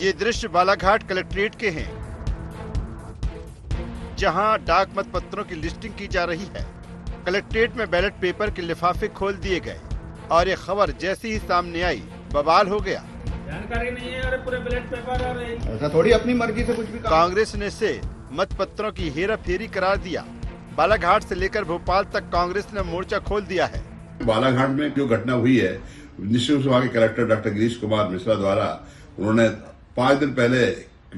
ये दृश्य बालाघाट कलेक्ट्रेट के हैं, जहां डाक मतपत्रों की लिस्टिंग की जा रही है। कलेक्ट्रेट में बैलेट पेपर के लिफाफे खोल दिए गए और ये खबर जैसे ही सामने आई बवाल हो गया। जानकारी नहीं है और पूरे बैलेट पेपर और ऐसा थोड़ी अपनी मर्जी से कुछ भी कांग्रेस ने इसे मतपत्रों की हेरा फेरी करार दिया। बालाघाट से लेकर भोपाल तक कांग्रेस ने मोर्चा खोल दिया है। बालाघाट में जो घटना हुई है, निश्चित रूप से वहाँ के कलेक्टर डॉक्टर गिरीश कुमार मिश्रा द्वारा उन्होंने 5 दिन पहले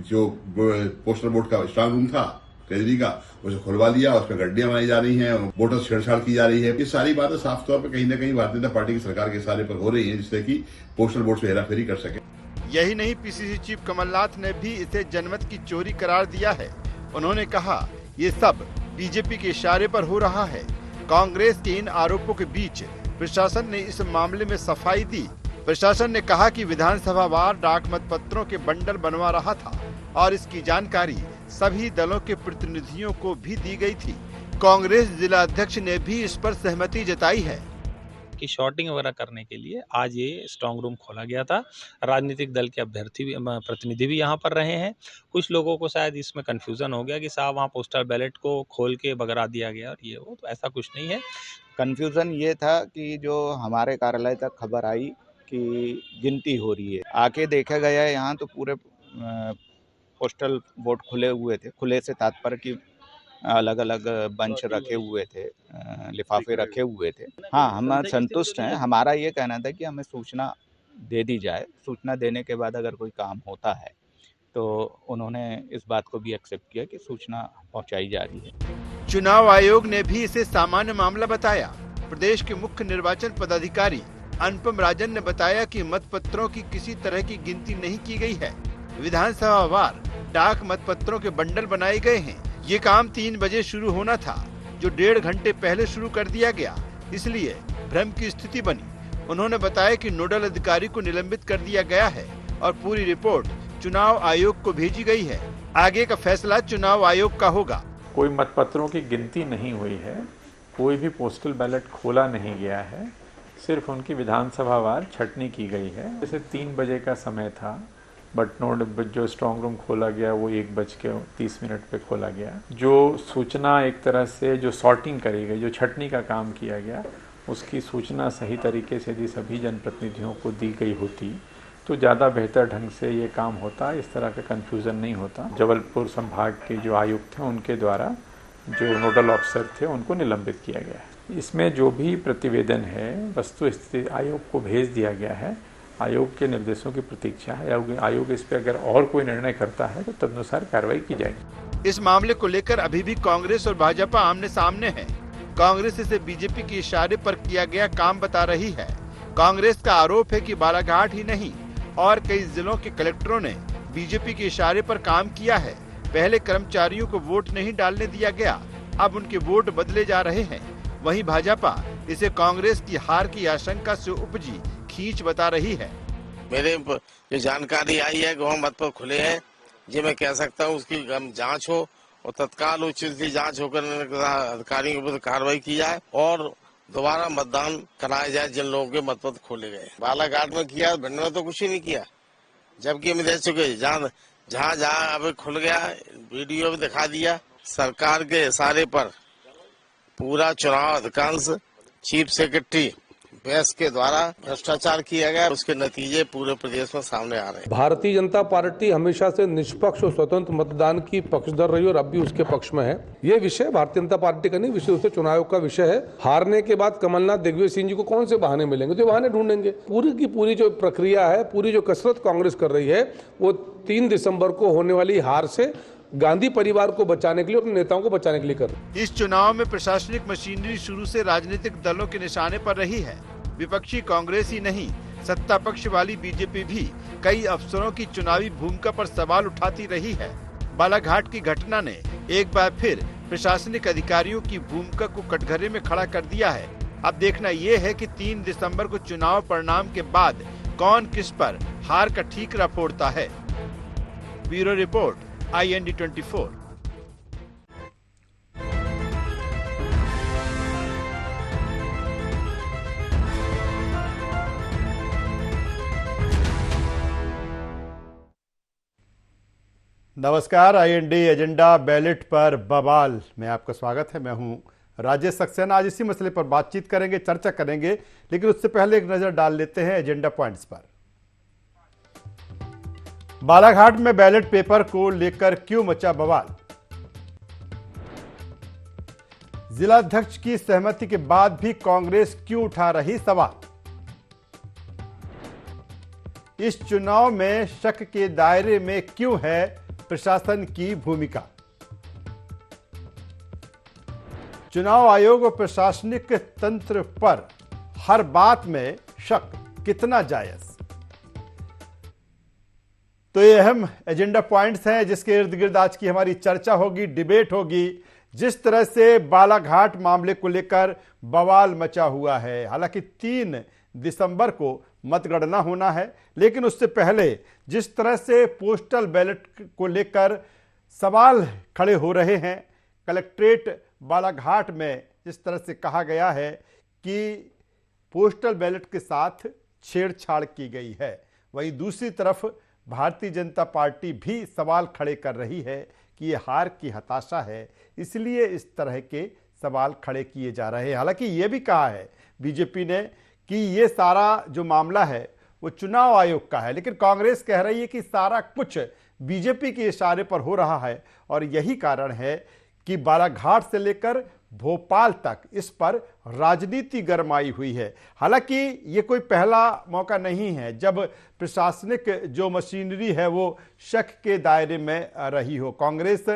जो पोस्टल बोर्ड का स्ट्रांग रूम था केजरी का, उसे खुलवा लिया। उसमें गड्डियां बनाई जा रही हैं, वोटर से छेड़छाड़ की जा रही है। ये सारी बातें साफ तौर पर कहीं न कहीं भारतीय जनता पार्टी की सरकार के इशारे पर हो रही है, जिससे कि पोस्टल बोर्ड से हेराफेरी कर सके। यही नहीं, पीसीसी चीफ कमलनाथ ने भी इसे जनमत की चोरी करार दिया है। उन्होंने कहा, ये सब बीजेपी के इशारे पर हो रहा है। कांग्रेस के इन आरोपों के बीच प्रशासन ने इस मामले में सफाई दी। प्रशासन ने कहा कि विधानसभा वार डाक मतपत्रों के बंडल बनवा रहा था और इसकी जानकारी सभी दलों के प्रतिनिधियों को भी दी गई थी। कांग्रेस जिला अध्यक्ष ने भी इस पर सहमति जताई है कि शॉर्टिंग वगैरह करने के लिए आज ये स्ट्रांग रूम खोला गया था। राजनीतिक दल के अभ्यर्थी भी, प्रतिनिधि भी यहाँ पर रहे हैं। कुछ लोगों को शायद इसमें कंफ्यूजन हो गया कि साहब वहाँ पोस्टल बैलेट को खोल के बगरा दिया गया और ये वो, तो ऐसा कुछ नहीं है। कंफ्यूजन ये था कि जो हमारे कार्यालय तक खबर आई कि गिनती हो रही है, आके देखा गया यहाँ तो पूरे पोस्टल वोट खुले हुए थे। खुले से तात्पर्य कि अलग अलग बंच रखे हुए थे, लिफाफे रखे हुए थे। हाँ, हम संतुष्ट हैं। हमारा ये कहना था कि हमें सूचना दे दी जाए। सूचना देने के बाद अगर कोई काम होता है तो उन्होंने इस बात को भी एक्सेप्ट किया कि सूचना पहुंचाई जा रही है। चुनाव आयोग ने भी इसे सामान्य मामला बताया। प्रदेश के मुख्य निर्वाचन पदाधिकारी अनुपम राजन ने बताया कि मतपत्रों की किसी तरह की गिनती नहीं की गई है। विधानसभा वार डाक मतपत्रों के बंडल बनाए गए हैं। ये काम 3 बजे शुरू होना था, जो 1.5 घंटे पहले शुरू कर दिया गया, इसलिए भ्रम की स्थिति बनी। उन्होंने बताया कि नोडल अधिकारी को निलंबित कर दिया गया है और पूरी रिपोर्ट चुनाव आयोग को भेजी गई है। आगे का फैसला चुनाव आयोग का होगा। कोई मतपत्रों की गिनती नहीं हुई है, कोई भी पोस्टल बैलेट खोला नहीं गया है, सिर्फ उनकी विधानसभा वार छटनी की गई है। जैसे 3 बजे का समय था, बट जो स्ट्रांग रूम खोला गया वो 1:30 पे खोला गया। जो सूचना एक तरह से जो सॉर्टिंग करी गई, जो छटनी का काम किया गया, उसकी सूचना सही तरीके से यदि सभी जनप्रतिनिधियों को दी गई होती तो ज़्यादा बेहतर ढंग से ये काम होता, इस तरह का कन्फ्यूज़न नहीं होता। जबलपुर संभाग के जो आयुक्त हैं उनके द्वारा जो नोडल ऑफिसर थे उनको निलंबित किया गया है। इसमें जो भी प्रतिवेदन है वस्तु स्थिति आयोग को भेज दिया गया है। आयोग के निर्देशों की प्रतीक्षा है। आयोग इस पर अगर और कोई निर्णय करता है तो तदनुसार कार्रवाई की जाएगी। इस मामले को लेकर अभी भी कांग्रेस और भाजपा आमने सामने है। कांग्रेस इसे बीजेपी के इशारे पर किया गया काम बता रही है। कांग्रेस का आरोप है कि बालाघाट ही नहीं और कई जिलों के कलेक्टरों ने बीजेपी के इशारे पर काम किया है। पहले कर्मचारियों को वोट नहीं डालने दिया गया, अब उनके वोट बदले जा रहे हैं। वहीं भाजपा इसे कांग्रेस की हार की आशंका से उपजी खींच बता रही है। मेरे जो जानकारी आई है कि वहाँ मतपत्र खुले हैं, ये मैं कह सकता हूँ उसकी जांच हो और तत्काल उचित जांच होकर अधिकारियों के ऊपर कार्रवाई की जाए और दोबारा मतदान कराया जाए जिन लोगों के मतपत्र खोले गए। बालाघाट में किया, भिंड में तो कुछ ही नहीं किया, जबकि हम देख चुके जहाँ जहाँ अब खुल गया, वीडियो भी दिखा दिया। सरकार के इशारे पर पूरा चुनाव अधिकांश चीफ सेक्रेटरी बैस के द्वारा भ्रष्टाचार किया गया, उसके नतीजे पूरे प्रदेश में सामने आ रहे हैं। भारतीय जनता पार्टी हमेशा से निष्पक्ष और स्वतंत्र मतदान की पक्षधर रही और अब भी उसके पक्ष में है। ये विषय भारतीय जनता पार्टी का नहीं, विषय उससे चुनाव आयोग का विषय है। हारने के बाद कमलनाथ दिग्विजय सिंह जी को कौन से बहाने मिलेंगे? तो बहाने ढूंढेंगे। पूरी की पूरी जो प्रक्रिया है, पूरी जो कसरत कांग्रेस कर रही है, वो 3 दिसंबर को होने वाली हार से गांधी परिवार को बचाने के लिए, अपने नेताओं को बचाने के लिए कर रही है। इस चुनाव में प्रशासनिक मशीनरी शुरू से राजनीतिक दलों के निशाने पर रही है। विपक्षी कांग्रेस ही नहीं, सत्ता पक्ष वाली बीजेपी भी कई अफसरों की चुनावी भूमिका पर सवाल उठाती रही है। बालाघाट की घटना ने एक बार फिर प्रशासनिक अधिकारियों की भूमिका को कटघरे में खड़ा कर दिया है। अब देखना ये है कि 3 दिसंबर को चुनाव परिणाम के बाद कौन किस पर हार का ठीकरा फोड़ता है। Bureau report, IND24। नमस्कार। IND एजेंडा बैलेट पर बवाल में आपका स्वागत है। मैं हूं राजेश सक्सेना। आज इसी मसले पर बातचीत करेंगे, चर्चा करेंगे, लेकिन उससे पहले एक नजर डाल लेते हैं एजेंडा पॉइंट्स पर। बालाघाट में बैलेट पेपर को लेकर क्यों मचा बवाल? जिलाध्यक्ष की सहमति के बाद भी कांग्रेस क्यों उठा रही सवाल? इस चुनाव में शक के दायरे में क्यों है प्रशासन की भूमिका? चुनाव आयोग और प्रशासनिक तंत्र पर हर बात में शक कितना जायज? तो ये अहम एजेंडा पॉइंट्स हैं जिसके इर्द गिर्द आज की हमारी चर्चा होगी, डिबेट होगी। जिस तरह से बालाघाट मामले को लेकर बवाल मचा हुआ है, हालांकि 3 दिसंबर को मतगणना होना है, लेकिन उससे पहले जिस तरह से पोस्टल बैलेट को लेकर सवाल खड़े हो रहे हैं, कलेक्ट्रेट बालाघाट में जिस तरह से कहा गया है कि पोस्टल बैलेट के साथ छेड़छाड़ की गई है, वहीं दूसरी तरफ भारतीय जनता पार्टी भी सवाल खड़े कर रही है कि ये हार की हताशा है, इसलिए इस तरह के सवाल खड़े किए जा रहे हैं। हालांकि ये भी कहा है बीजेपी ने कि ये सारा जो मामला है वो चुनाव आयोग का है, लेकिन कांग्रेस कह रही है कि सारा कुछ बीजेपी के इशारे पर हो रहा है और यही कारण है कि बालाघाट से लेकर भोपाल तक इस पर राजनीति गरमाई हुई है। हालांकि ये कोई पहला मौका नहीं है जब प्रशासनिक जो मशीनरी है वो शक के दायरे में रही हो। कांग्रेस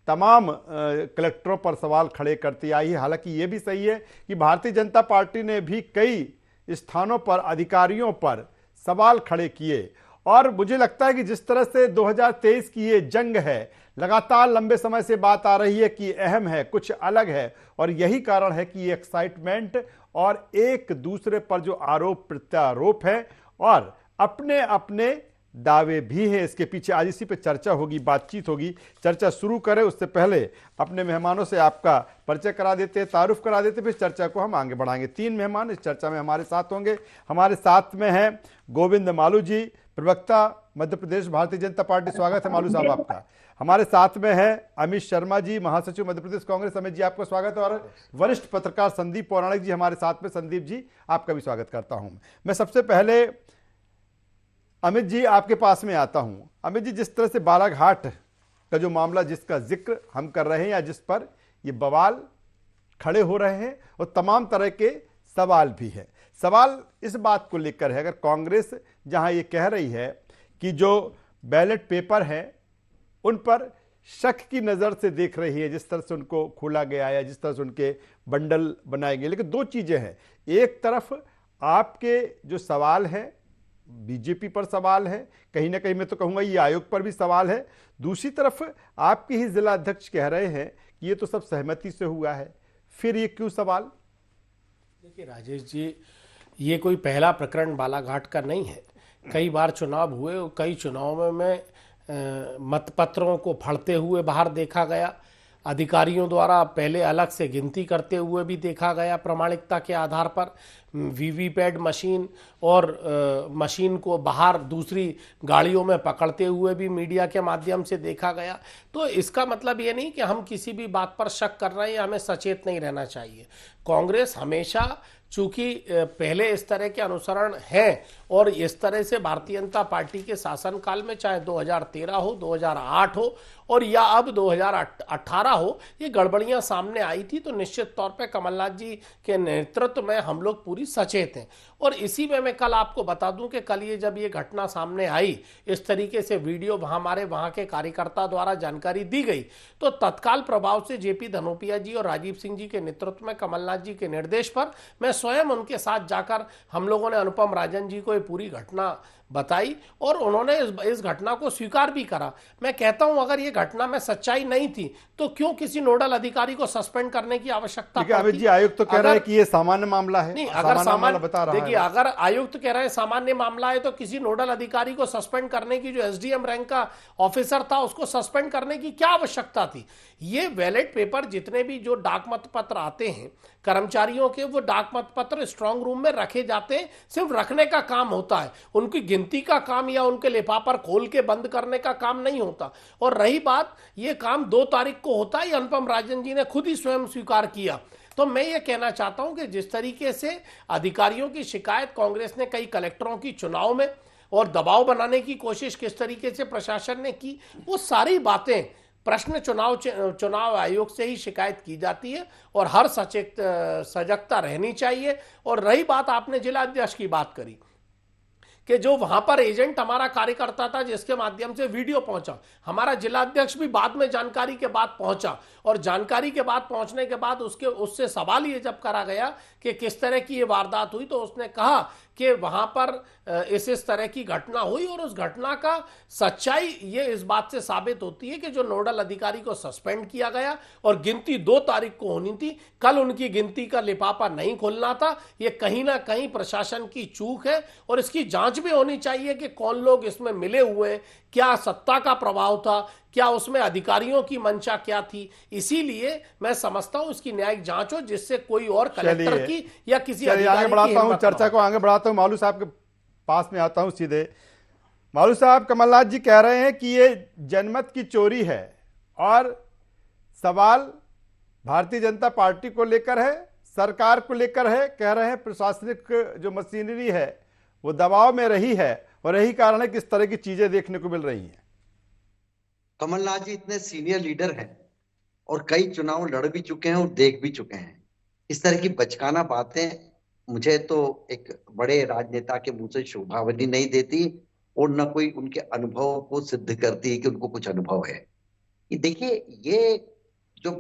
तमाम कलेक्टरों पर सवाल खड़े करती आई है। हालांकि ये भी सही है कि भारतीय जनता पार्टी ने भी कई स्थानों पर अधिकारियों पर सवाल खड़े किए और मुझे लगता है कि जिस तरह से 2023 की ये जंग है, लगातार लंबे समय से बात आ रही है कि अहम है, कुछ अलग है, और यही कारण है कि ये एक्साइटमेंट और एक दूसरे पर जो आरोप प्रत्यारोप है और अपने अपने दावे भी हैं इसके पीछे। आज इसी पे चर्चा होगी, बातचीत होगी। चर्चा शुरू करें उससे पहले अपने मेहमानों से आपका परिचय करा देते, तारुफ करा देते, फिर चर्चा को हम आगे बढ़ाएंगे। 3 मेहमान इस चर्चा में हमारे साथ होंगे। हमारे साथ में हैं गोविंद मालू जी, प्रवक्ता मध्य प्रदेश भारतीय जनता पार्टी। स्वागत है मालू साहब आपका। हमारे साथ में है अमित शर्मा जी, महासचिव मध्य प्रदेश कांग्रेस। अमित जी आपका स्वागत है। और वरिष्ठ पत्रकार संदीप पौराणिक जी हमारे साथ में। संदीप जी आपका भी स्वागत करता हूं। मैं सबसे पहले अमित जी आपके पास में आता हूं। अमित जी, जिस तरह से बालाघाट का जो मामला जिसका जिक्र हम कर रहे हैं या जिस पर ये बवाल खड़े हो रहे हैं और तमाम तरह के सवाल भी है, सवाल इस बात को लेकर है, अगर कांग्रेस जहां ये कह रही है कि जो बैलेट पेपर है उन पर शक की नज़र से देख रही है, जिस तरह से उनको खोला गया है, जिस तरह से उनके बंडल बनाए गए, लेकिन 2 चीज़ें हैं। एक तरफ आपके जो सवाल हैं बीजेपी पर सवाल है, कहीं ना कहीं मैं तो कहूंगा ये आयोग पर भी सवाल है। दूसरी तरफ आपके ही जिला अध्यक्ष कह रहे हैं कि ये तो सब सहमति से हुआ है, फिर ये क्यों सवाल? देखिए राजेश जी, ये कोई पहला प्रकरण बालाघाट का नहीं है। कई बार चुनाव हुए और कई चुनावों में मतपत्रों को फाड़ते हुए बाहर देखा गया, अधिकारियों द्वारा पहले अलग से गिनती करते हुए भी देखा गया प्रामाणिकता के आधार पर। वीवीपैट मशीन और मशीन को बाहर दूसरी गाड़ियों में पकड़ते हुए भी मीडिया के माध्यम से देखा गया। तो इसका मतलब ये नहीं कि हम किसी भी बात पर शक कर रहे हैं, हमें सचेत नहीं रहना चाहिए। कांग्रेस हमेशा चूंकि पहले इस तरह के अनुसरण हैं और इस तरह से भारतीय जनता पार्टी के शासनकाल में, चाहे 2013 हो, 2008 हो और या अब 2018 हो, ये गड़बड़ियां सामने आई थी, तो निश्चित तौर पे कमलनाथ जी के नेतृत्व में हम लोग पूरी सचेत हैं। और इसी में मैं कल आपको बता दूं कि कल ये जब ये घटना सामने आई, इस तरीके से वीडियो हमारे वहां के कार्यकर्ता द्वारा जानकारी दी गई, तो तत्काल प्रभाव से जेपी धनोपिया जी और राजीव सिंह जी के नेतृत्व में कमलनाथ जी के निर्देश पर मैं स्वयं उनके साथ जाकर हम लोगों ने अनुपम राजन जी को ये पूरी घटना बताई और उन्होंने इस घटना को स्वीकार भी करा। मैं कहता हूं अगर ये घटना में सच्चाई नहीं थी तो क्यों किसी नोडल अधिकारी को सस्पेंड करने की आवश्यकता पड़ती? अमित जी, आयुक्त तो कह रहे हैं कि ये सामान्य मामला है। नहीं, अगर सामान्य बता रहा है, देखिए अगर आयुक्त कह रहे हैं सामान्य मामला है तो किसी नोडल अधिकारी को सस्पेंड करने की, जो एसडीएम रैंक का ऑफिसर था, उसको सस्पेंड करने की क्या आवश्यकता थी? ये बैलेट पेपर जितने भी जो डाक मत पत्र आते हैं कर्मचारियों के, वो डाक मत पत्र स्ट्रांग रूम में रखे जाते हैं, सिर्फ रखने का काम होता है, उनकी गिनती का काम या उनके लिफाफा खोल के बंद करने का काम नहीं होता। और रही बात, ये काम 2 तारीख को होता है, अनुपम राजन जी ने खुद ही स्वयं स्वीकार किया। तो मैं ये कहना चाहता हूं कि जिस तरीके से अधिकारियों की शिकायत कांग्रेस ने कई कलेक्टरों की चुनाव में और दबाव बनाने की कोशिश किस तरीके से प्रशासन ने की, वो सारी बातें प्रश्न चुनाव आयोग से ही शिकायत की जाती है और हर सजगता रहनी चाहिए। और रही बात, आपने जिला अध्यक्ष की बात करी कि जो वहां पर एजेंट हमारा कार्यकर्ता था जिसके माध्यम से वीडियो पहुंचा, हमारा जिला अध्यक्ष भी बाद में जानकारी के बाद पहुंचा और जानकारी के बाद पहुंचने के बाद उससे सवाल ये जब करा गया कि किस तरह की ये वारदात हुई, तो उसने कहा कि वहां पर इस तरह की घटना हुई और उस घटना का सच्चाई ये इस बात से साबित होती है कि जो नोडल अधिकारी को सस्पेंड किया गया और गिनती 2 तारीख को होनी थी, कल उनकी गिनती का लिफाफा नहीं खोलना था। ये कहीं ना कहीं प्रशासन की चूक है और इसकी जांच भी होनी चाहिए कि कौन लोग इसमें मिले हुए हैं, क्या सत्ता का प्रभाव था, क्या उसमें अधिकारियों की मंशा क्या थी। इसीलिए मैं समझता हूं इसकी न्यायिक जांच हो जिससे कोई और कलेक्टर की या किसी आगे बढ़ाता हूं, चर्चा को आगे बढ़ाता हूं। मालू साहब के पास में आता हूं सीधे। मालू साहब, कमलनाथ जी कह रहे हैं कि ये जनमत की चोरी है और सवाल भारतीय जनता पार्टी को लेकर है, सरकार को लेकर है। कह रहे हैं प्रशासनिक जो मशीनरी है वो दबाव में रही है और यही कारण है कि इस तरह की चीजें देखने को मिल रही हैं। कमलनाथ जी इतने सीनियर लीडर हैं और कई चुनाव लड़ भी चुके हैं और देख भी चुके हैं। इस तरह की बचकाना बातें मुझे तो एक बड़े राजनेता के मुंह से शोभावनी नहीं देती और न कोई उनके अनुभव को सिद्ध करती है कि उनको कुछ अनुभव है। ये देखिए, ये जो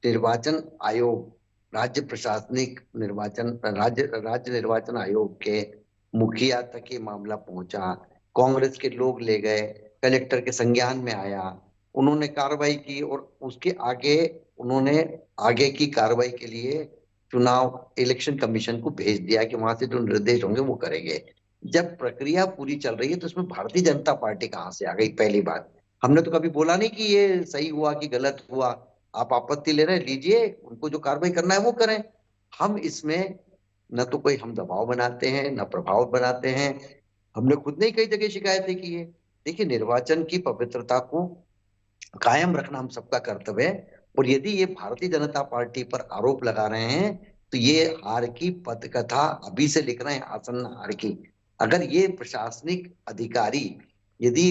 निर्वाचन आयोग, राज्य प्रशासनिक निर्वाचन, राज्य निर्वाचन आयोग के मुखिया तक ये मामला पहुंचा, कांग्रेस के लोग ले गए, कलेक्टर के संज्ञान में आया, उन्होंने कार्रवाई की और उसके आगे उन्होंने आगे की कार्रवाई के लिए चुनाव इलेक्शन कमीशन को भेज दिया कि वहां से जो निर्देश होंगे वो करेंगे। जब प्रक्रिया पूरी चल रही है तो इसमें भारतीय जनता पार्टी कहां से आ गई? पहली बात, हमने तो कभी बोला नहीं कि ये सही हुआ कि गलत हुआ। आप आपत्ति ले रहे हैं, लीजिए, उनको जो कार्रवाई करना है वो करें। हम इसमें न तो कोई हम दबाव बनाते हैं न प्रभाव बनाते हैं। हमने खुद ने कई जगह शिकायतें की है। देखिए, निर्वाचन की पवित्रता को कायम रखना हम सबका कर्तव्य है और यदि ये भारतीय जनता पार्टी पर आरोप लगा रहे हैं तो ये हार की पटकथा अभी से लिख रहे हैं, आसन्न हार की। अगर ये प्रशासनिक अधिकारी यदि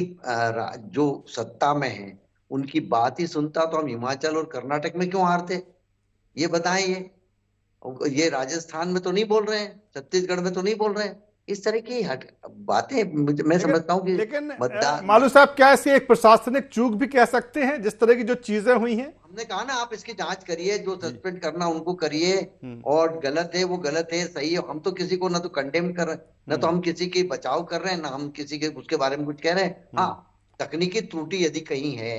जो सत्ता में है उनकी बात ही सुनता तो हम हिमाचल और कर्नाटक में क्यों हारते? ये बताएं। ये राजस्थान में तो नहीं बोल रहे हैं, छत्तीसगढ़ में तो नहीं बोल रहे हैं। इस तरह की बातें मैं समझता हूँ कि लेकिन मालू साहब, क्या इसे एक प्रशासनिक चूक भी कह सकते हैं जिस तरह की जो चीजें हुई हैं? हमने कहा ना, आप इसकी जांच करिए, जो सस्पेंड करना उनको करिए और गलत है वो गलत है, सही है। हम तो किसी को ना तो कंडेम कर रहे हैं, ना तो हम किसी के बचाव कर रहे हैं, ना हम किसी के उसके बारे में कुछ कह रहे हैं। हाँ, तकनीकी त्रुटि यदि कहीं है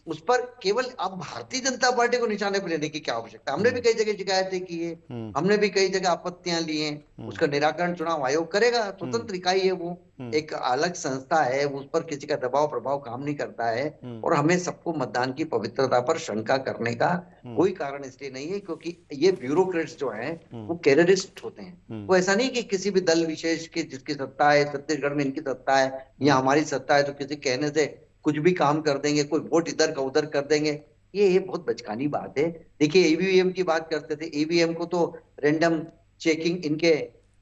उस पर केवल अब भारतीय जनता पार्टी को निशाने पर लेने की क्या आवश्यकता? हमने भी कई जगह शिकायतें की है, हमने भी कई जगह आपत्तियां ली हैं। उसका निराकरण चुनाव आयोग करेगा, स्वतंत्र इकाई है वो, एक अलग संस्था है, उस पर किसी का दबाव प्रभाव काम नहीं करता है। और हमें सबको मतदान की पवित्रता पर शंका करने का कोई कारण इसलिए नहीं है क्योंकि ये ब्यूरोक्रेट्स जो हैं वो टेररिस्ट होते हैं। वो ऐसा नहीं कि किसी भी दल विशेष की जिसकी सत्ता है, छत्तीसगढ़ में इनकी सत्ता है या हमारी सत्ता है तो किसी कहने से कुछ भी काम कर देंगे, कोई वोट इधर का उधर कर देंगे। ये बहुत बचकानी बात है। देखिए, ईवीएम की बात करते थे, ईवीएम को तो रैंडम चेकिंग इनके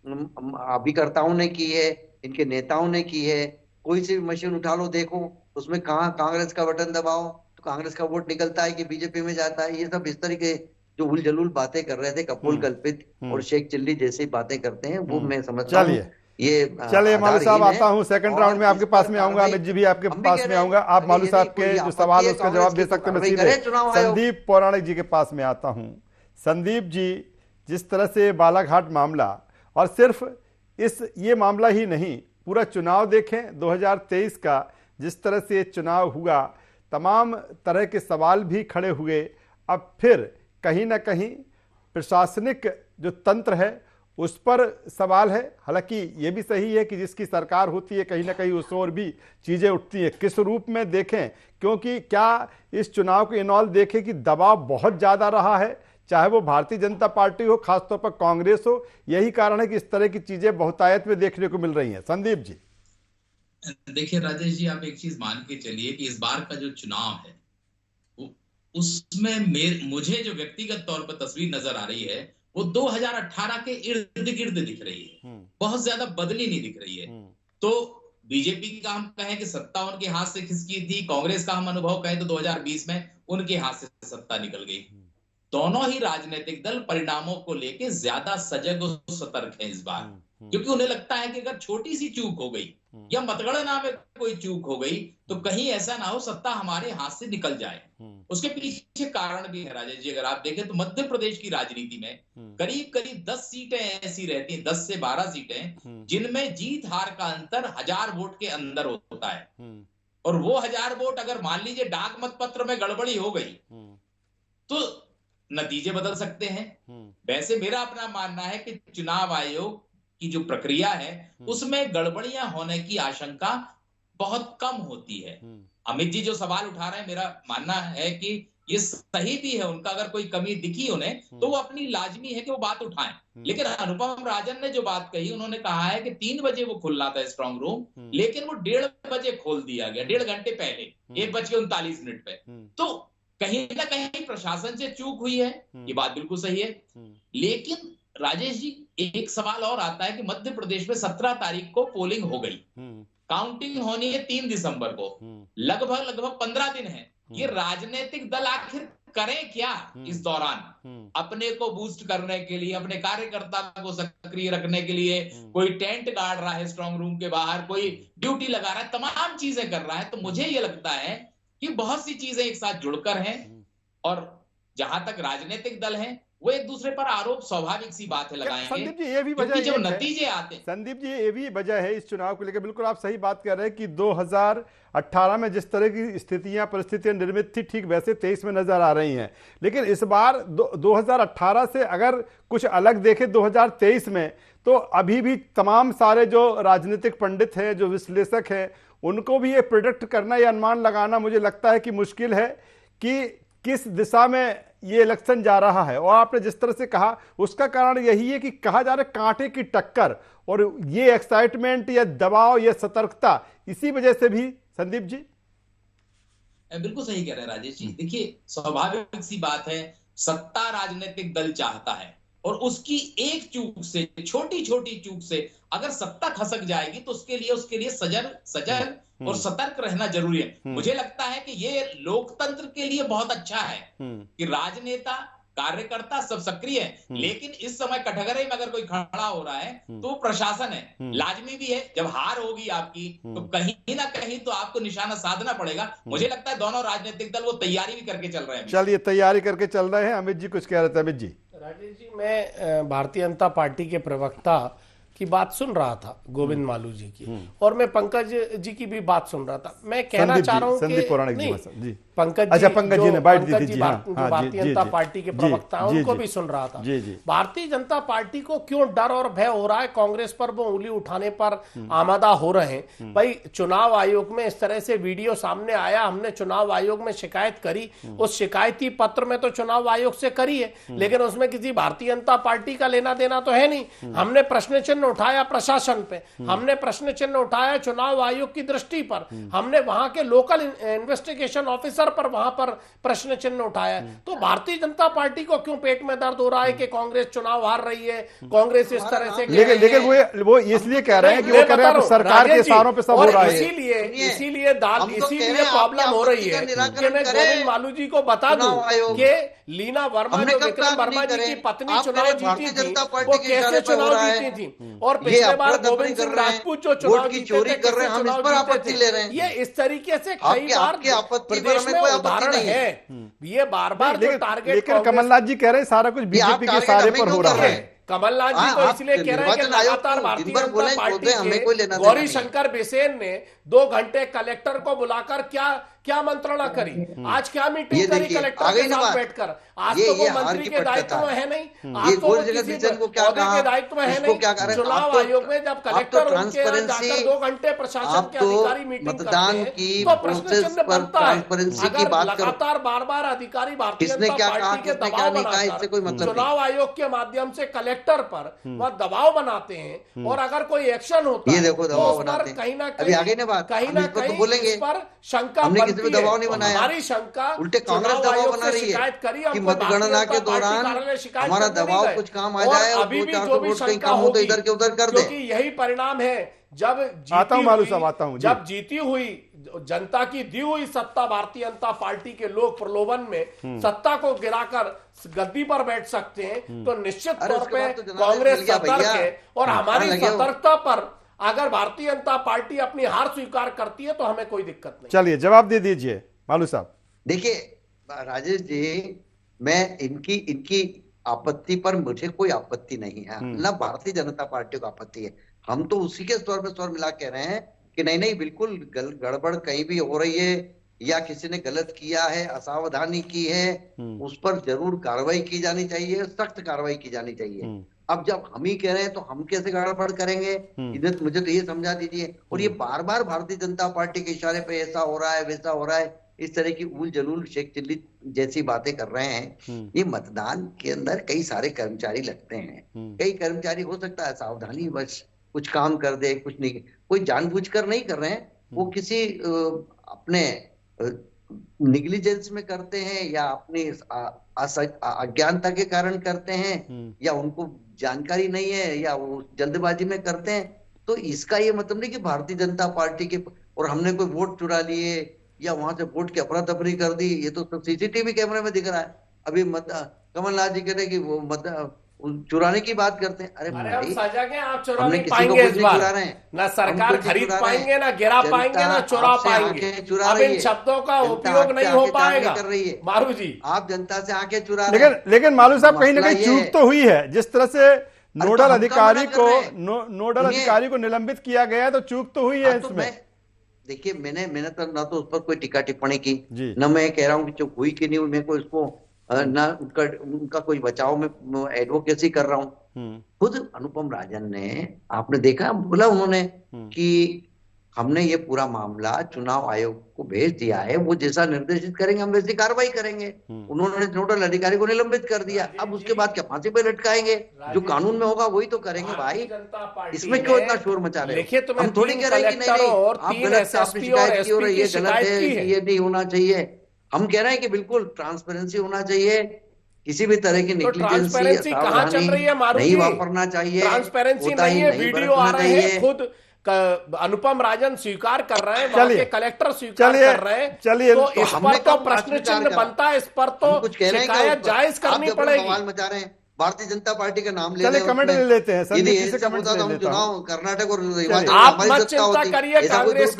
अभिकर्ताओं ने की है, इनके नेताओं ने की है। कोई सी मशीन उठा लो, देखो उसमें कहाँ कांग्रेस का बटन दबाओ तो कांग्रेस का वोट निकलता है कि बीजेपी में जाता है। ये सब इस तरह के जो उलझलूल बातें कर रहे थे, कपोल कल्पित और शेख चिल्ली जैसी बातें करते हैं, वो मैं समझता हूँ ये। चलिए मालू साहब, आता हूं सेकंड राउंड में आपके पास में आऊंगा, अमित जी भी आपके पास में आऊंगा। आप मालू साहब के जो सवाल उसका जवाब दे सकते हैं। मैं सीधे संदीप पौराणिक जी के पास में आता हूं। संदीप जी, जिस तरह से बालाघाट मामला, और सिर्फ ये मामला ही नहीं, पूरा चुनाव देखें 2023 का, जिस तरह से चुनाव हुआ, तमाम तरह के सवाल भी खड़े हुए। अब फिर कहीं ना कहीं प्रशासनिक जो तंत्र है उस पर सवाल है। हालांकि ये भी सही है कि जिसकी सरकार होती है कहीं ना कहीं उस ओर भी चीज़ें उठती हैं। किस रूप में देखें, क्योंकि क्या इस चुनाव को इनऑल देखें कि दबाव बहुत ज़्यादा रहा है, चाहे वो भारतीय जनता पार्टी हो, खासतौर पर कांग्रेस हो। यही कारण है कि इस तरह की चीज़ें बहुतायत में देखने को मिल रही हैं। संदीप जी। देखिए राजेश जी, आप एक चीज मान के चलिए कि इस बार का जो चुनाव है उसमें मुझे जो व्यक्तिगत तौर पर तस्वीर नजर आ रही है वो 2018 के इर्द गिर्द दिख रही है, बहुत ज्यादा बदली नहीं दिख रही है। तो बीजेपी का हम कहें कि सत्ता उनके हाथ से खिसकी थी, कांग्रेस का हम अनुभव कहें तो 2020 में उनके हाथ से सत्ता निकल गई। दोनों ही राजनीतिक दल परिणामों को लेके ज्यादा सजग और सतर्क हैं इस बार, क्योंकि उन्हें लगता है कि अगर छोटी सी चूक हो गई या मतगणना में कोई चूक हो गई तो कहीं ऐसा ना हो सत्ता हमारे हाथ से निकल जाए। उसके पीछे कारण भी है राजेश जी, अगर आप देखें तो मध्य प्रदेश की राजनीति में करीब करीब 10 सीटें ऐसी रहती हैं, 10 से 12 सीटें जिनमें जीत हार का अंतर 1000 वोट के अंदर होता है। और वो 1000 वोट अगर मान लीजिए डाक मत पत्र में गड़बड़ी हो गई तो नतीजे बदल सकते हैं। वैसे मेरा अपना मानना है कि चुनाव आयोग की जो प्रक्रिया है उसमें गड़बड़ियां होने की आशंका बहुत कम होती है। अमित जी जो सवाल उठा रहे हैं, मेरा मानना है कि ये सही भी है, उनका अगर कोई कमी दिखी उन्हें तो वो अपनी लाजमी है कि वो बात उठाएं। लेकिन अनुपम राजन ने जो बात कही, उन्होंने कहा है कि 3 बजे वो खुलना था स्ट्रांग रूम, लेकिन वो 1:30 बजे खोल दिया गया, 1.5 घंटे पहले, 1:39 पे। तो कहीं ना कहीं प्रशासन से चूक हुई है, ये बात बिल्कुल सही है। लेकिन राजेश जी एक सवाल और आता है कि मध्य प्रदेश में 17 तारीख को पोलिंग हो गई, काउंटिंग होनी है 3 दिसंबर को, लगभग 15 दिन है। ये राजनीतिक दल आखिर करें क्या इस दौरान? अपने को बूस्ट करने के लिए, अपने कार्यकर्ता को सक्रिय रखने के लिए कोई टेंट गाड़ रहा है स्ट्रांग रूम के बाहर, कोई ड्यूटी लगा रहा है, तमाम चीजें कर रहा है। तो मुझे ये लगता है कि बहुत सी चीजें एक साथ जुड़कर हैं, और जहां तक राजनीतिक दल हैं वो एक दूसरे पर आरोप स्वाभाविक सी बात है लगाएंगे। संदीप जी ये भी वजह जब नतीजे आते हैं, संदीप जी ये भी वजह है इस चुनाव को लेकर, बिल्कुल आप सही बात कर रहे हैं कि 2018 में जिस तरह की स्थितियां परिस्थितियां निर्मित थी ठीक वैसे 23 में नजर आ रही हैं। लेकिन इस बार 2018 से अगर कुछ अलग देखें 2023 में, तो अभी भी तमाम सारे जो राजनीतिक पंडित हैं, जो विश्लेषक हैं, उनको भी ये प्रिडिक्ट करना या अनुमान लगाना मुझे लगता है कि मुश्किल है कि किस दिशा में ये इलेक्शन जा रहा है। और आपने जिस तरह से कहा उसका कारण यही है कि कहा जा रहा है कांटे की टक्कर, और ये एक्साइटमेंट या दबाव या सतर्कता इसी वजह से भी। संदीप जी बिल्कुल सही कह रहे हैं राजेश जी। देखिए स्वाभाविक सी बात है, सत्ता राजनीतिक दल चाहता है, और उसकी एक चूक से, छोटी छोटी चूक से अगर सत्ता खसक जाएगी तो उसके लिए सजग और सतर्क रहना जरूरी है। मुझे लगता है कि ये लोकतंत्र के लिए बहुत अच्छा है कि राजनेता, कार्यकर्ता सब सक्रिय है। लेकिन इस समय कटघरे में अगर कोई खड़ा हो रहा है तो प्रशासन है, लाजमी भी है। जब हार होगी आपकी तो कहीं ना कहीं तो आपको निशाना साधना पड़ेगा। मुझे लगता है दोनों राजनीतिक दल वो तैयारी भी करके चल रहे हैं। चलिए तैयारी करके चल रहे हैं। अमित जी कुछ कह रहे थे। अमित जी। राजेश जी, मैं भारतीय जनता पार्टी के प्रवक्ता की बात सुन रहा था, गोविंद मालू जी की, और मैं पंकज जी की भी बात सुन रहा था। मैं कहना चाह रहा हूं कि पंकज जी ने भारतीय जनता पार्टी के प्रवक्ता हैं, उनको भी सुन रहा था। भारतीय जनता पार्टी को क्यों डर और भय हो रहा है कांग्रेस पर वो उंगली उठाने पर आमादा हो रहे हैं? भाई चुनाव आयोग में इस तरह से वीडियो सामने आया, हमने चुनाव आयोग में शिकायत करी, उस शिकायती पत्र में तो चुनाव आयोग से करी है, लेकिन उसमें किसी भारतीय जनता पार्टी का लेना देना तो है नहीं। हमने प्रश्न चिन्ह उठाया प्रशासन पे, हमने प्रश्न चिन्ह उठाया चुनाव आयोग की दृष्टि पर, हमने वहां के लोकल इन्वेस्टिगेशन ऑफिसर पर वहां पर प्रश्न चिन्ह उठाया। तो भारतीय जनता पार्टी को क्यों पेट में दर्द हो रहा है कि कांग्रेस चुनाव हार रही है, कांग्रेस इस तरह से? लेकिन वो इसलिए कह रहे हैं कि वो कह रहे हैं सरकार के इशारों पे सब हो रहा है, इसीलिए प्रॉब्लम हो रही है कि मैं गोविंद मालू जी को बता दूं कि लीना वर्मा जो विक्रम वर्मा जी की पत्नी चुनाव जीती थी, वो कैसे चुनाव जीती थी, और पिछले बार गोविंद सिंह राजपूत जो चुनाव जीते थे, कैसे चुनाव जीते थे। ये इस तरीके से कई बार प्रदेश में उदाहरण है। ये बार बार जो टारगेट, लेकिन कमलनाथ जी कह रहे हैं सारा कुछ बीजेपी के सारे पर हो रहा है। कमलनाथ जी तो इसलिए कह रहे हैं कि लगातार भारतीय जनता पार्टी के गौरी शंकर बिसेन ने 2 घंटे कलेक्टर को बुलाकर क्या मंत्रणा करी, आज क्या मीटिंग करी कलेक्टर के साथ बैठकर। आज तो वो मंत्री के दायित्व में है नहीं, आज तो वो किसी पौधे के दायित्व में है नहीं। चुनाव आयोग में जब कलेक्टर उनके यहाँ जाकर 2 घंटे प्रशासन के अधिकारी मीटिंग करते हैं तो प्रश्न चिन्ह बनता है। अगर लगातार बार अधिकारी भारतीय जनता पार्टी के दबाव बनाकर चुनाव आयोग के माध्यम से कलेक्टर पर वह दबाव बनाते हैं, और अगर कोई एक्शन होता है तो उस पर कहीं ना कहीं बात, कहीं हम ना इस पर तो कहीं बोलेंगे। इस पर शंका हमने किसी बनती पे है। दबाव नहीं बनाया। हमारी शंका उल्टे कांग्रेस चुनाव दबाव आयोग बना से रही है शिकायत करी, हम कि कोई मतगणना भारतीय के जनता पार्टी दौरान कार्यालय शिकायत हमारा करने नहीं दबाव गए। कुछ काम आ और जाए और अभी भी 200-400 जो भी वोट कहीं शंका कम हो तो होगी, इधर के उधर कर दे। क्योंकि यही परिणाम है जब आता हूं मालू साहब, आता हूं जी। जब जीती हुई जनता की दी हुई सत्ता भारतीय जनता पार्टी के लोग प्रलोभन में सत्ता को गिराकर गद्दी पर बैठ सकते हैं, तो निश्चित अरे तौर उसके पे बाद तो जनादेश कांग्रेस मिल गया सतर्क भैया। है। और हमारी लगे हो। सतर्कता पर अगर भारतीय जनता पार्टी अपनी हार स्वीकार करती है तो हमें कोई दिक्कत नहीं। चलिए जवाब दे दीजिए मालू साहब। देखिए राजेश जी, मैं इनकी आपत्ति पर मुझे कोई आपत्ति नहीं है, ना भारतीय जनता पार्टी को आपत्ति है। हम तो उसी के स्वर पे स्वर मिला कह रहे हैं कि नहीं नहीं, बिल्कुल गड़बड़ कहीं भी हो रही है या किसी ने गलत किया है, असावधानी की है, उस पर जरूर कार्रवाई की जानी चाहिए, सख्त कार्रवाई की जानी चाहिए। अब जब हम ही कह रहे हैं तो हम कैसे गड़बड़ करेंगे? इधर मुझे तो ये समझा दीजिए। और ये बार बार भारतीय जनता पार्टी के इशारे पे ऐसा हो रहा है, वैसा हो रहा है, इस तरह की उल जलूल शेख चिल्ली जैसी बातें कर रहे हैं। ये मतदान के अंदर कई सारे कर्मचारी लगते हैं, कई कर्मचारी हो सकता है सावधानी बस कुछ काम कर दे, कुछ नहीं, कोई जानबूझकर नहीं कर रहे हैं, वो किसी अपने निग्लिजेंस में करते हैं या अपनी अज्ञानता के कारण करते हैं या उनको जानकारी नहीं है या वो जल्दबाजी में करते हैं। तो इसका ये मतलब नहीं कि भारतीय जनता पार्टी के और हमने कोई वोट चुरा लिए या वहां से वोट की अफरा तफरी कर दी। ये तो सब सीसीटीवी कैमरे में दिख रहा है। अभी कमलनाथ जी कह रहे कि वो चुराने की बात करते हैं। अरे हम सजा के आप चुरा हमने नहीं किसी को पाएंगे कुछ इस नहीं बार, चुरा रहे हैं, ना सरकार खरीद पाएंगे, ना गिरा पाएंगे, ना चुरा पाएंगे। अब इन शब्दों का उपयोग नहीं हो पाएगा मारू जी। आप जनता से आके चुरा रहे हैं। लेकिन मालू साहब कहीं ना कहीं चूक तो हुई है। जिस तरह से नोडल अधिकारी को निलंबित किया गया है तो चूक तो हुई है इसमें। देखिए मैंने तो ना तो उस पर कोई टिक्का टिप्पणी की, न मैं कह रहा हूँ कि चूक हुई कि नहीं हुई, मैं को इसको ना उनका कोई बचाव में एडवोकेसी कर रहा हूँ। खुद अनुपम राजन ने, आपने देखा, बोला उन्होंने कि हमने ये पूरा मामला चुनाव आयोग को भेज दिया है, वो जैसा निर्देशित करेंगे हम वैसी कार्रवाई करेंगे। उन्होंने नोडल अधिकारी को निलंबित कर दिया। अब उसके बाद क्या फांसी पे लटकाएंगे? जो कानून में होगा वही तो करेंगे भाई। इसमें क्यों इतना शोर मचा रहे हो? हम थोड़ी कह रहे हैं कि नहीं आप गलत, आपने शिकायत की और ये गलत है, ये नहीं होना चाहिए। हम कह रहे हैं कि बिल्कुल ट्रांसपेरेंसी होना चाहिए, किसी भी तरह की ट्रांसपेरेंसी कहाँ चल रही है मारू नहीं वापरना चाहिए, ट्रांसपेरेंसी नहीं है। वीडियो आ रहे हैं, खुद अनुपम राजन स्वीकार कर रहे हैं, वहां के कलेक्टर स्वीकार कर रहे हैं। तो इस पर तो प्रश्न चिन्ह बनता है, इस पर तो शिकायत जायज करनी पड़ेगी। सवाल मचा रहे हैं, भारतीय जनता पार्टी का नाम ले चलिए कमेंट ले लेते हैं। चुनाव कर्नाटक और आप मत चिंता करिए, कांग्रेस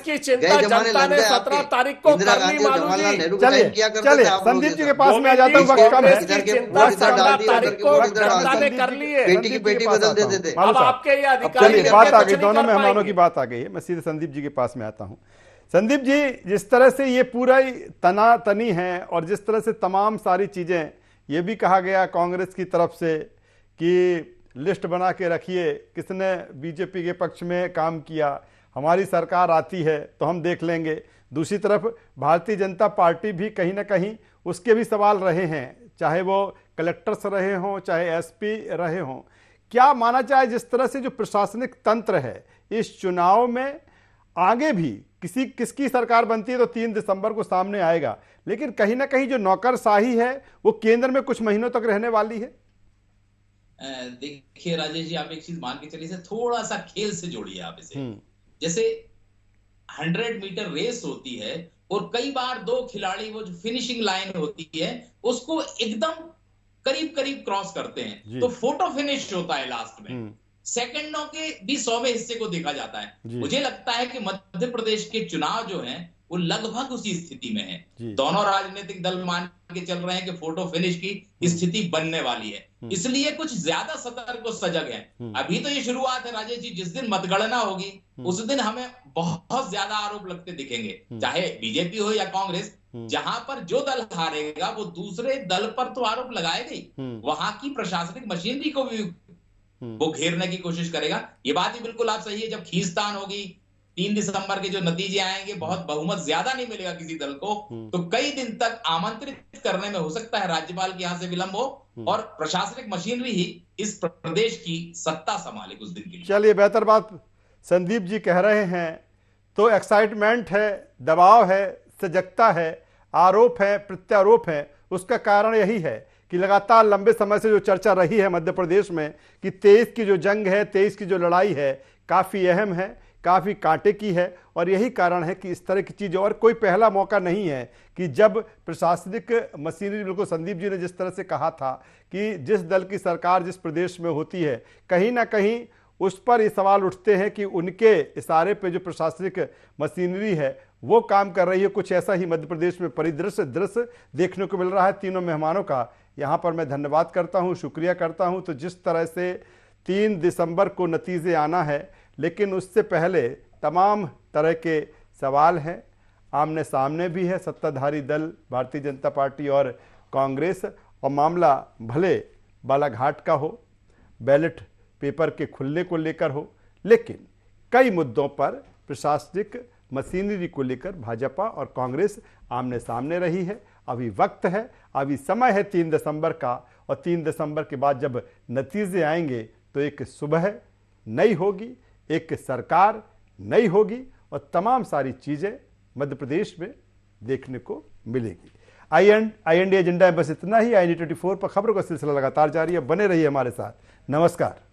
की चिंता जनता ने 17 तारीख को करनी मालूम जी। चलिए संदीप जी के पास में आ जाता हूँ, वक्त कम है। 17 तारीख को जनता ने कर ली है, बेटी की बेटी बदल देते थे। अब आपके ये अधिकारी बात आ गई, दोनों मेहमानों की बात आ गई है। मैं सीधे संदीप जी के पास में आता हूँ। संदीप जी, जिस तरह से ये पूरा तनातनी है और जिस तरह से तमाम सारी चीजें, ये भी कहा गया कांग्रेस की तरफ से कि लिस्ट बना के रखिए किसने बीजेपी के पक्ष में काम किया, हमारी सरकार आती है तो हम देख लेंगे। दूसरी तरफ भारतीय जनता पार्टी भी कहीं ना कहीं उसके भी सवाल रहे हैं, चाहे वो कलेक्टर्स रहे हों, चाहे एसपी रहे हों। क्या माना जाए, जिस तरह से जो प्रशासनिक तंत्र है इस चुनाव में आगे भी किसकी सरकार बनती है तो 3 दिसंबर को सामने आएगा, लेकिन कहीं ना कहीं जो नौकरशाही है वो केंद्र में कुछ महीनों तक रहने वाली है। देखिए राजेश जी, आप एक चीज मान के चलिए, थोड़ा सा खेल से जोड़िए आप इसे। जैसे 100 मीटर रेस होती है और कई बार 2 खिलाड़ी वो जो फिनिशिंग लाइन होती है उसको एकदम करीब करीब क्रॉस करते हैं, तो फोटो फिनिश होता है लास्ट में, सेकंडों के भी 100वें हिस्से को देखा जाता है। मुझे लगता है कि मध्य प्रदेश के चुनाव जो हैं वो लगभग उसी स्थिति में है। दोनों राजनीतिक दल मान के चल रहे हैं कि फोटो फिनिश की स्थिति बनने वाली है, इसलिए कुछ ज्यादा सतर्क और सजग है। अभी तो ये शुरुआत है राजेश जी, जिस दिन मतगणना होगी उस दिन हमें बहुत ज्यादा आरोप लगते दिखेंगे, चाहे बीजेपी हो या कांग्रेस। जहां पर जो दल हारेगा वो दूसरे दल पर तो आरोप लगाएगा ही, वहां की प्रशासनिक मशीनरी को भी वो घेरने की कोशिश करेगा। ये बात ही बिल्कुल आप सही है। जब खींचतान होगी 3 दिसंबर के जो नतीजे आएंगे, बहुत बहुमत ज्यादा नहीं मिलेगा किसी दल को, तो कई दिन तक आमंत्रित करने में हो सकता है राज्यपाल के यहां से विलंब हो और प्रशासनिक मशीनरी ही इस प्रदेश की सत्ता संभाले कुछ दिन के लिए। चलिए बेहतर बात संदीप जी कह रहे हैं तो एक्साइटमेंट है, दबाव है, सजगता है, आरोप है, प्रत्यारोप है। उसका कारण यही है कि लगातार लंबे समय से जो चर्चा रही है मध्य प्रदेश में कि 23 की जो जंग है, 23 की जो लड़ाई है, काफ़ी अहम है, काफ़ी कांटे की है। और यही कारण है कि इस तरह की चीज़, और कोई पहला मौका नहीं है कि जब प्रशासनिक मशीनरी, बिल्कुल संदीप जी ने जिस तरह से कहा था कि जिस दल की सरकार जिस प्रदेश में होती है, कहीं ना कहीं उस पर ये सवाल उठते हैं कि उनके इशारे पे जो प्रशासनिक मशीनरी है वो काम कर रही है। कुछ ऐसा ही मध्य प्रदेश में परिदृश्य दृश्य देखने को मिल रहा है। तीनों मेहमानों का यहाँ पर मैं धन्यवाद करता हूँ, शुक्रिया करता हूँ। तो जिस तरह से 3 दिसंबर को नतीजे आना है, लेकिन उससे पहले तमाम तरह के सवाल हैं, आमने सामने भी है सत्ताधारी दल भारतीय जनता पार्टी और कांग्रेस। और मामला भले बालाघाट का हो, बैलेट पेपर के खुलने को लेकर हो, लेकिन कई मुद्दों पर प्रशासनिक मशीनरी को लेकर भाजपा और कांग्रेस आमने सामने रही है। अभी वक्त है, अभी समय है 3 दिसंबर का, और 3 दिसंबर के बाद जब नतीजे आएंगे तो एक सुबह नई होगी, एक सरकार नई होगी, और तमाम सारी चीज़ें मध्य प्रदेश में देखने को मिलेगी। IND एजेंडा में बस इतना ही। IND 24 पर खबरों का सिलसिला लगातार जारी है, बने रहिए हमारे साथ। नमस्कार।